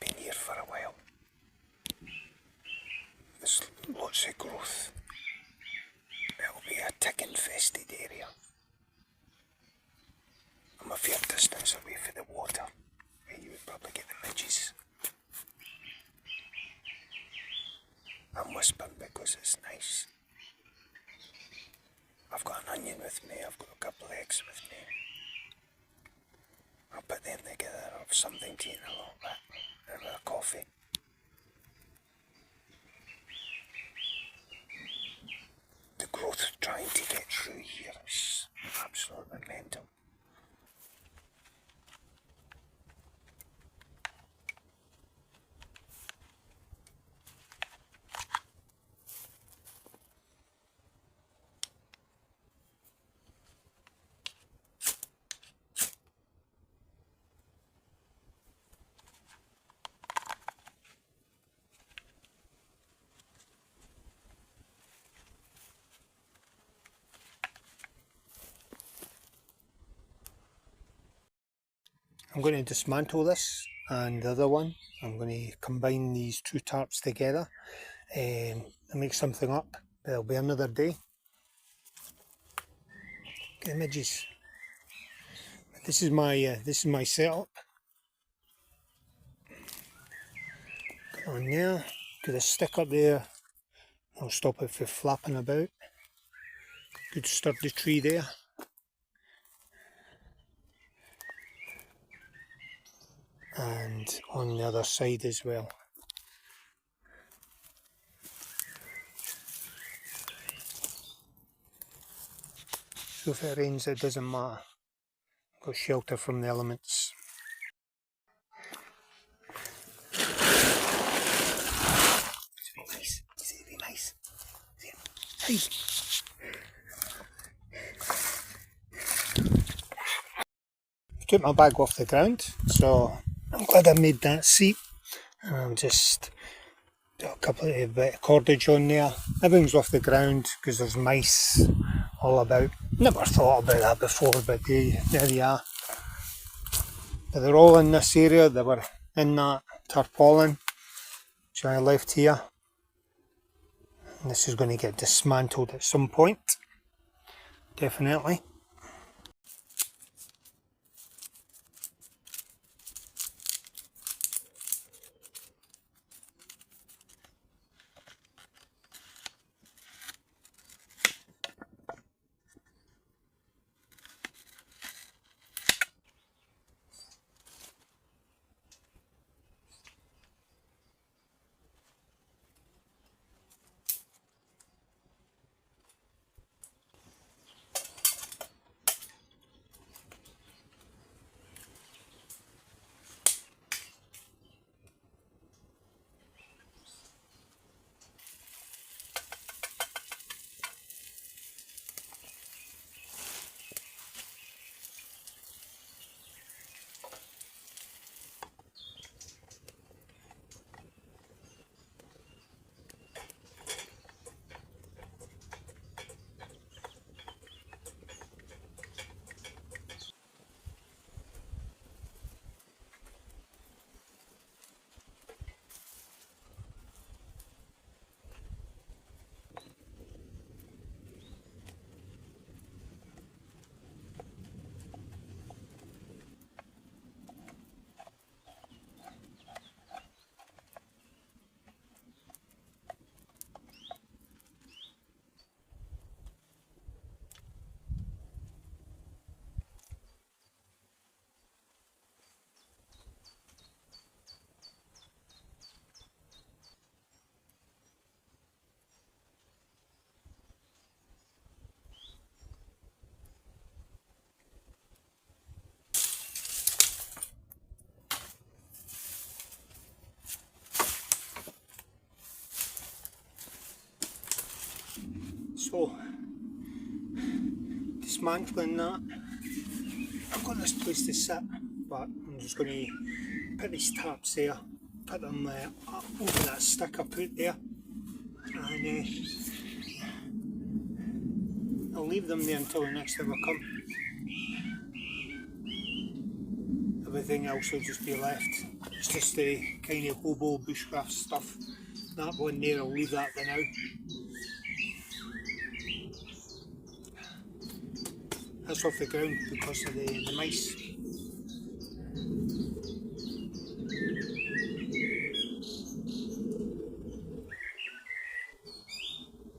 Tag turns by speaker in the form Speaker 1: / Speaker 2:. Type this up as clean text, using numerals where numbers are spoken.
Speaker 1: been here for a while. There's lots of growth. It'll be a tick infested area. I'm a fair distance away from the water, where you would probably get the midges. I'm whispering because it's nice. I've got an onion with me, I've got a couple of eggs with me. I'll put them together, I'll have something to eat in a little bit, and with a coffee. The growth trying to get through here is absolutely mental. I'm going to dismantle this and the other one. I'm going to combine these two tarps together and make something up. There'll be another day. Get the midges. This is my setup. Got on there. Got a stick up there. I'll stop it from flapping about. Good sturdy tree there. And on the other side as well. So if it rains, it doesn't matter. Got shelter from the elements. Be nice. Be nice. Hey. Took my bag off the ground, so I'm glad I made that seat. And I'm just got a couple of bit of cordage on there. Everything's off the ground because there's mice all about. Never thought about that before, but there they are. But they're all in this area. They were in that tarpaulin which I left here. And this is going to get dismantled at some point, definitely. So, dismantling that, I've got this place to sit, but I'm just going to put these tarps there, put them up over that stick I put there, and I'll leave them there until the next time I come. Everything else will just be left It's just the kind of Hobo bushcraft stuff. That one there, I'll leave that for now. That's off the ground because of the mice.